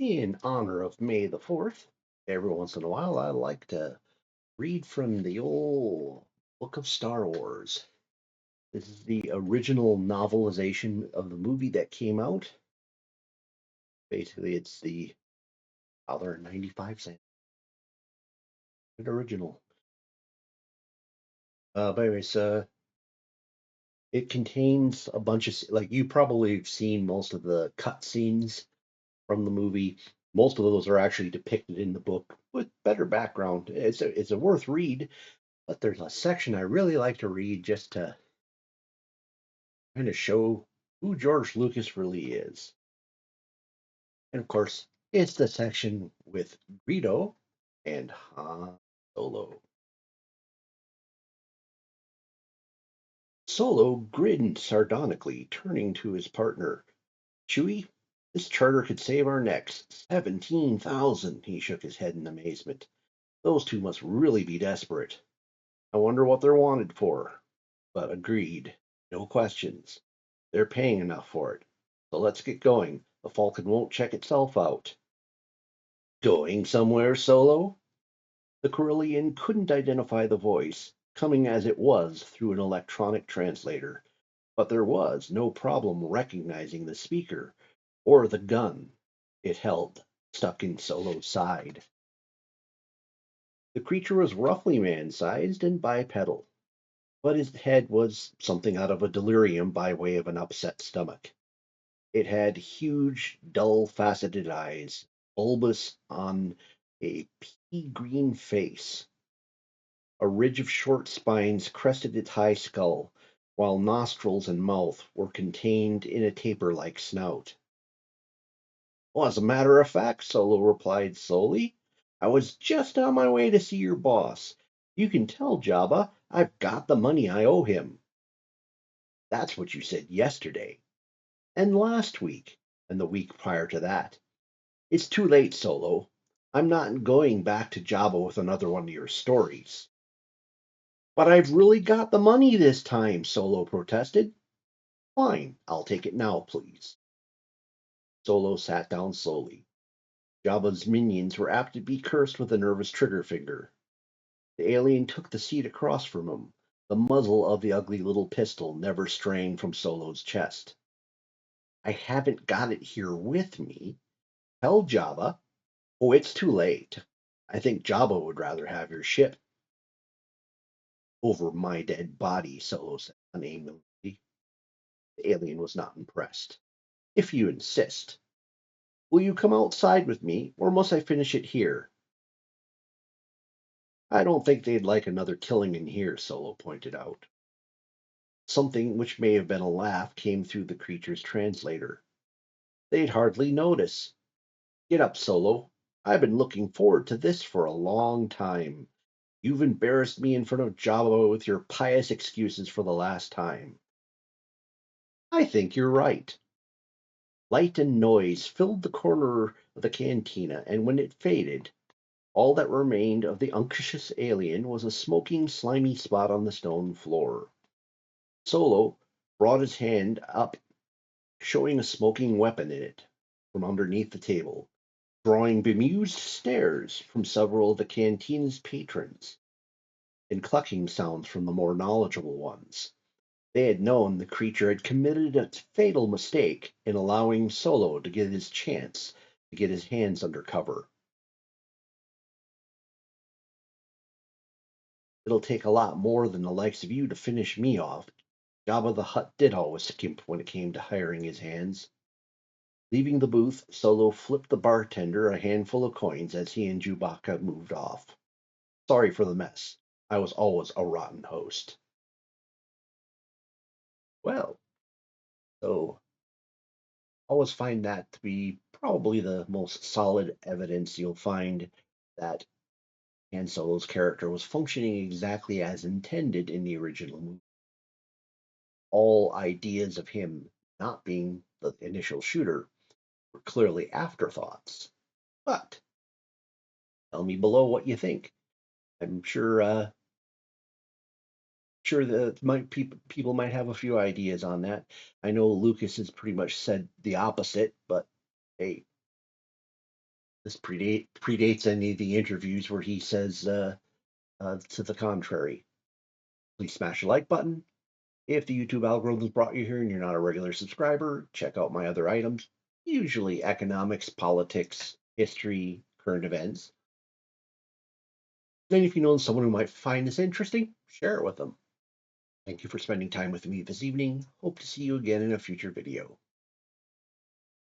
In honor of May the 4th, every once in a while I like to read from the old book of Star Wars. This is the original novelization of the movie that came out. Basically, it's the $1.95 original. But anyways, it contains a bunch of like you probably have seen most of the cut scenes from the movie. Most of those are actually depicted in the book with better background. It's a worth read. But there's a section I really like to read just to kind of show who George Lucas really is. And of course, it's the section with Greedo and Han Solo. Solo grinned sardonically, turning to his partner. Chewie, this charter could save our necks. 17,000. He shook his head in amazement. Those two must really be desperate. I wonder what they're wanted for. But agreed. No questions. They're paying enough for it. So let's get going. The Falcon won't check itself out. Going somewhere, Solo? The Corellian couldn't identify the voice, coming as it was through an electronic translator, but there was no problem recognizing the speaker or the gun it held stuck in Solo's side. The creature was roughly man-sized and bipedal, but his head was something out of a delirium by way of an upset stomach. It had huge, dull, faceted eyes, bulbous on a pea-green face. A ridge of short spines crested its high skull, while nostrils and mouth were contained in a taper-like snout. Well, as a matter of fact, Solo replied slowly, I was just on my way to see your boss. You can tell Jabba I've got the money I owe him. That's what you said yesterday, and last week, and the week prior to that. It's too late, Solo. I'm not going back to Jabba with another one of your stories. But I've really got the money this time, Solo protested. Fine, I'll take it now, please. Solo sat down slowly. Jabba's minions were apt to be cursed with a nervous trigger finger. The alien took the seat across from him, the muzzle of the ugly little pistol never straying from Solo's chest. I haven't got it here with me. Tell Jabba. Oh, it's too late. I think Jabba would rather have your ship. Over my dead body, Solo said unaimingly. The alien was not impressed. If you insist. Will you come outside with me, or must I finish it here? I don't think they'd like another killing in here, Solo pointed out. Something which may have been a laugh came through the creature's translator. They'd hardly notice. Get up, Solo. I've been looking forward to this for a long time. You've embarrassed me in front of Jabba with your pious excuses for the last time. I think you're right. Light and noise filled the corner of the cantina, and when it faded, all that remained of the unctuous alien was a smoking, slimy spot on the stone floor. Solo brought his hand up, showing a smoking weapon in it from underneath the table, drawing bemused stares from several of the cantina's patrons, and clucking sounds from the more knowledgeable ones. They had known the creature had committed a fatal mistake in allowing Solo to get his chance to get his hands under cover. It'll take a lot more than the likes of you to finish me off. Jabba the Hutt did always skimp when it came to hiring his hands. Leaving the booth, Solo flipped the bartender a handful of coins as he and Chewbacca moved off. Sorry for the mess. I was always a rotten host. Well, so always find that to be probably the most solid evidence you'll find that Han Solo's character was functioning exactly as intended in the original movie. All ideas of him not being the initial shooter were clearly afterthoughts. But tell me below what you think. I'm sure that people might have a few ideas on that. I know Lucas has pretty much said the opposite, but hey, This predates any of the interviews where he says to the contrary. Please smash the like button. If the YouTube algorithm's brought you here and you're not a regular subscriber, check out my other items, usually economics, politics, history, current events. Then if you know someone who might find this interesting, share it with them. Thank you for spending time with me this evening. Hope to see you again in a future video.